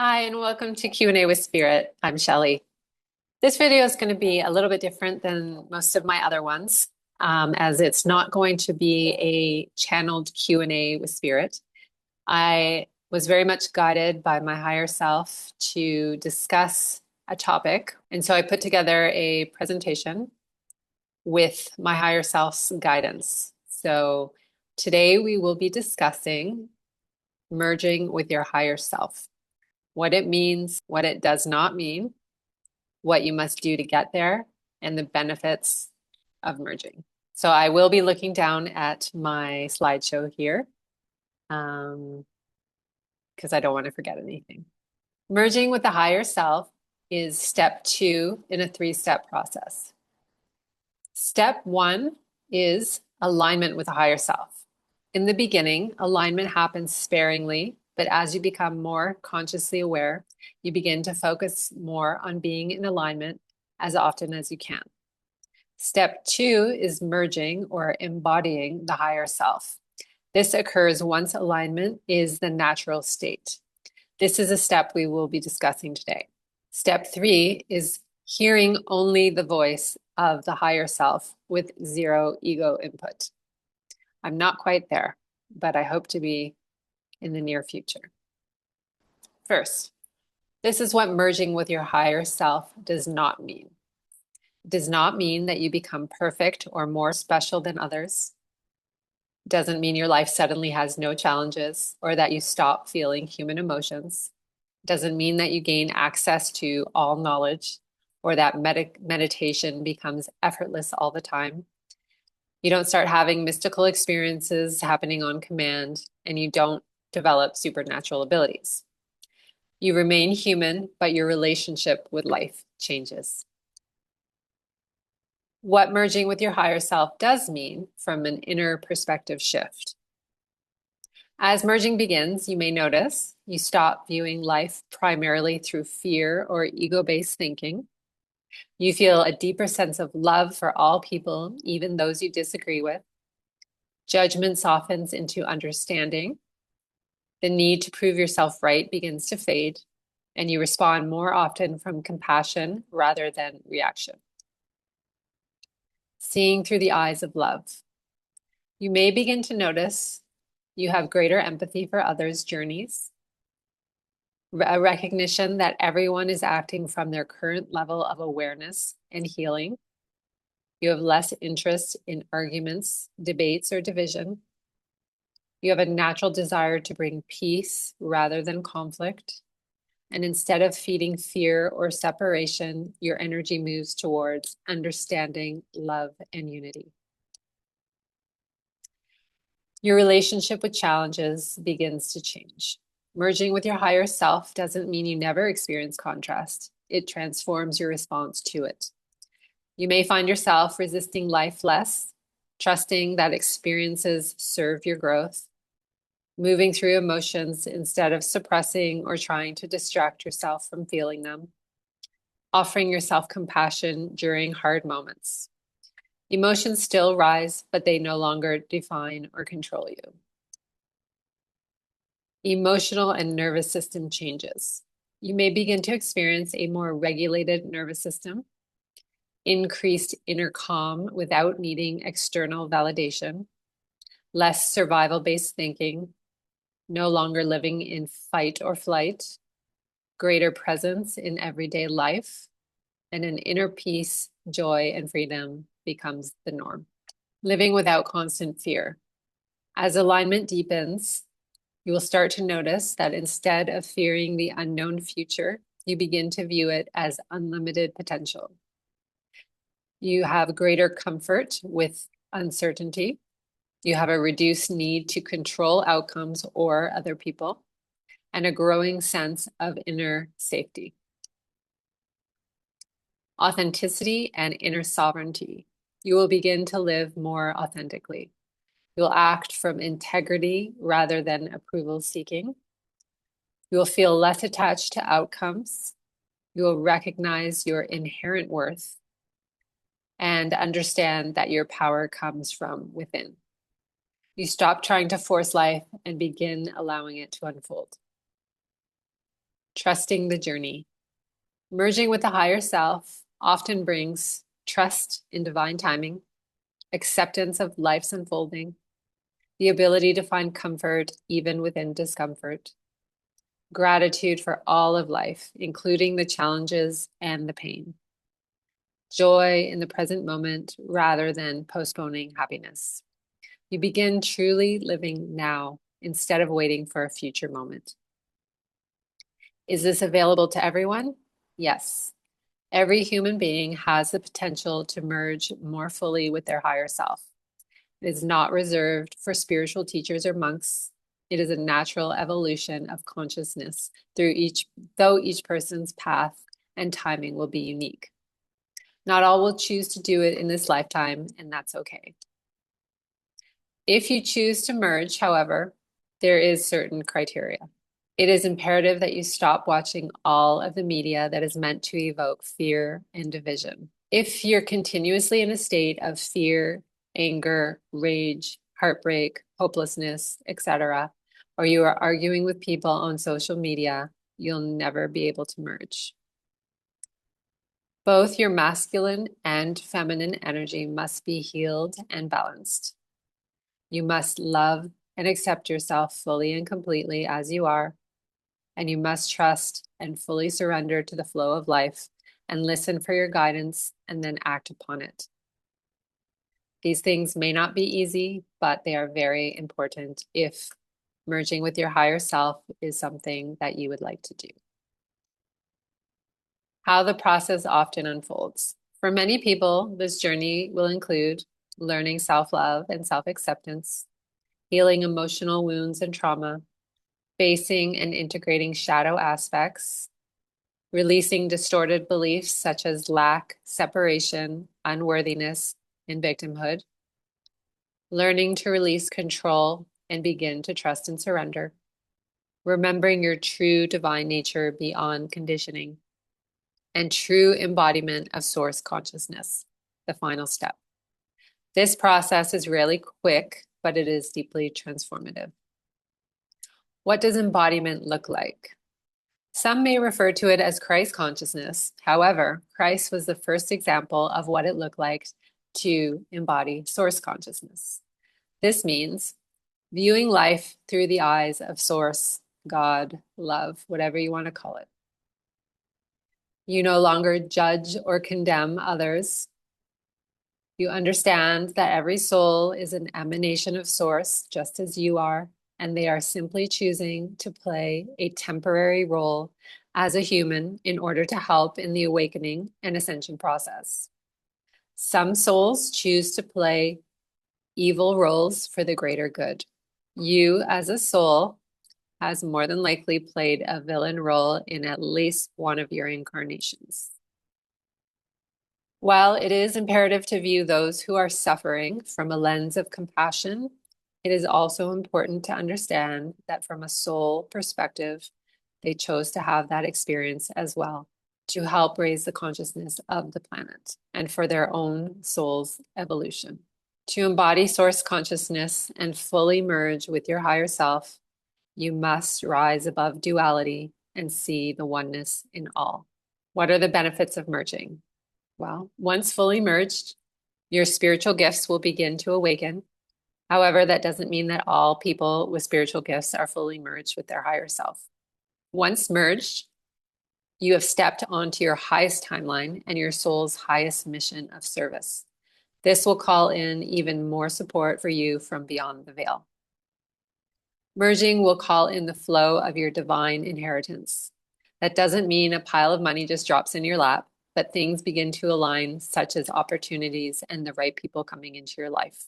Hi, and welcome to Q&A with Spirit. I'm Shelli. This video is going to be a little bit different than most of my other ones, as it's not going to be a channeled Q&A with Spirit. I was very much guided by my higher self to discuss a topic, and so I put together a presentation with my higher self's guidance. So today we will be discussing merging with your higher self. What it means, what it does not mean, what you must do to get there, and the benefits of merging. So I will be looking down at my slideshow here because I don't want to forget anything. Merging with the higher self is step 2 in a 3-step process. Step 1 is alignment with the higher self. In the beginning, alignment happens sparingly, but as you become more consciously aware, you begin to focus more on being in alignment as often as you can. Step 2 is merging or embodying the higher self. This occurs once alignment is the natural state. This is a step we will be discussing today. Step 3 is hearing only the voice of the higher self with zero ego input. I'm not quite there, but I hope to be in the near future. First, this is what merging with your higher self does not mean. It does not mean that you become perfect or more special than others. It doesn't mean your life suddenly has no challenges or that you stop feeling human emotions. It doesn't mean that you gain access to all knowledge or that meditation becomes effortless all the time. You don't start having mystical experiences happening on command, and you don't develop supernatural abilities. You remain human, but your relationship with life changes. What merging with your higher self does mean from an inner perspective shift. As merging begins, you may notice you stop viewing life primarily through fear or ego-based thinking. You feel a deeper sense of love for all people, even those you disagree with. Judgment softens into understanding. The need to prove yourself right begins to fade, and you respond more often from compassion rather than reaction. Seeing through the eyes of love. You may begin to notice you have greater empathy for others' journeys, a recognition that everyone is acting from their current level of awareness and healing. You have less interest in arguments, debates, or division. You have a natural desire to bring peace rather than conflict. And instead of feeding fear or separation, your energy moves towards understanding, love, and unity. Your relationship with challenges begins to change. Merging with your higher self doesn't mean you never experience contrast. It transforms your response to it. You may find yourself resisting life less, trusting that experiences serve your growth, moving through emotions instead of suppressing or trying to distract yourself from feeling them, offering yourself compassion during hard moments. Emotions still rise, but they no longer define or control you. Emotional and nervous system changes. You may begin to experience a more regulated nervous system, increased inner calm without needing external validation, less survival-based thinking, no longer living in fight or flight, greater presence in everyday life, and an inner peace, joy, and freedom becomes the norm. Living without constant fear. As alignment deepens, you will start to notice that instead of fearing the unknown future, you begin to view it as unlimited potential. You have greater comfort with uncertainty. You have a reduced need to control outcomes or other people, and a growing sense of inner safety. Authenticity and inner sovereignty. You will begin to live more authentically. You'll act from integrity rather than approval seeking. You will feel less attached to outcomes. You will recognize your inherent worth and understand that your power comes from within. You stop trying to force life and begin allowing it to unfold. trusting the journey. Merging with the higher self often brings trust in divine timing, acceptance of life's unfolding, the ability to find comfort even within discomfort, gratitude for all of life, including the challenges and the pain, joy in the present moment rather than postponing happiness. You begin truly living now instead of waiting for a future moment. Is this available to everyone? Yes. Every human being has the potential to merge more fully with their higher self. It is not reserved for spiritual teachers or monks. It is a natural evolution of consciousness though each person's path and timing will be unique. Not all will choose to do it in this lifetime, and that's okay. If you choose to merge, however, there is certain criteria. It is imperative that you stop watching all of the media that is meant to evoke fear and division. If you're continuously in a state of fear, anger, rage, heartbreak, hopelessness, etc., or you are arguing with people on social media, you'll never be able to merge. Both your masculine and feminine energy must be healed and balanced. You must love and accept yourself fully and completely as you are, and you must trust and fully surrender to the flow of life and listen for your guidance and then act upon it. These things may not be easy, but they are very important if merging with your higher self is something that you would like to do. How the process often unfolds. For many people, this journey will include learning self-love and self-acceptance, healing emotional wounds and trauma, facing and integrating shadow aspects, releasing distorted beliefs such as lack, separation, unworthiness, and victimhood, learning to release control and begin to trust and surrender, remembering your true divine nature beyond conditioning, and true embodiment of source consciousness, the final step. This process is really quick, but it is deeply transformative. What does embodiment look like? Some may refer to it as Christ consciousness. However, Christ was the first example of what it looked like to embody source consciousness. This means viewing life through the eyes of source, God, love, whatever you want to call it. You no longer judge or condemn others. You understand that every soul is an emanation of source, just as you are, and they are simply choosing to play a temporary role as a human in order to help in the awakening and ascension process. Some souls choose to play evil roles for the greater good. You, as a soul, has more than likely played a villain role in at least one of your incarnations. While it is imperative to view those who are suffering from a lens of compassion, it is also important to understand that from a soul perspective, they chose to have that experience as well to help raise the consciousness of the planet and for their own soul's evolution. To embody source consciousness and fully merge with your higher self, you must rise above duality and see the oneness in all. What are the benefits of merging? Well, once fully merged, your spiritual gifts will begin to awaken. However, that doesn't mean that all people with spiritual gifts are fully merged with their higher self. Once merged, you have stepped onto your highest timeline and your soul's highest mission of service. This will call in even more support for you from beyond the veil. Merging will call in the flow of your divine inheritance. That doesn't mean a pile of money just drops in your lap, but things begin to align, such as opportunities and the right people coming into your life.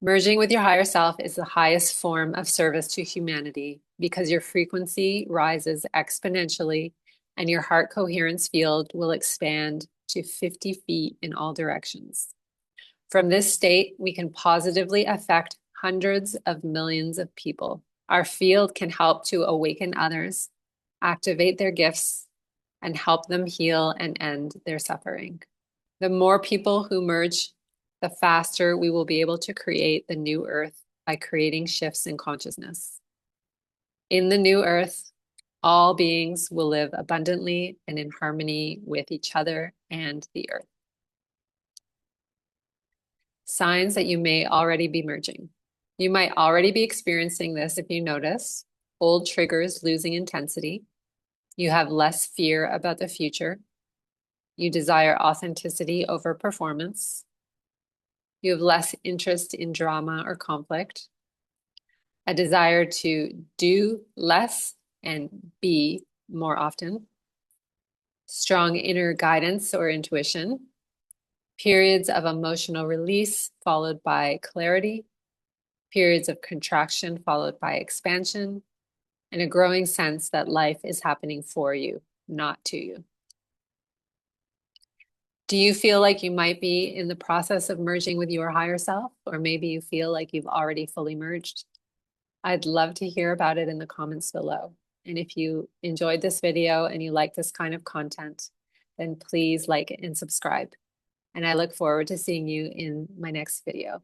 Merging with your higher self is the highest form of service to humanity because your frequency rises exponentially and your heart coherence field will expand to 50 feet in all directions. From this state, we can positively affect hundreds of millions of people. Our field can help to awaken others, activate their gifts, and help them heal and end their suffering. The more people who merge, the faster we will be able to create the new earth by creating shifts in consciousness. In the new earth, All beings will live abundantly and in harmony with each other and the earth. Signs that you may already be merging. You might already be experiencing this if you notice old triggers losing intensity. You have less fear about the future. You desire authenticity over performance. You have less interest in drama or conflict. A desire to do less and be more often. Strong inner guidance or intuition. Periods of emotional release followed by clarity. Periods of contraction followed by expansion. And a growing sense that life is happening for you, not to you. Do you feel like you might be in the process of merging with your higher self? Or maybe you feel like you've already fully merged? I'd love to hear about it in the comments below. And if you enjoyed this video and you like this kind of content, then please like and subscribe. And I look forward to seeing you in my next video.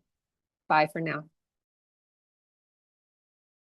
Bye for now.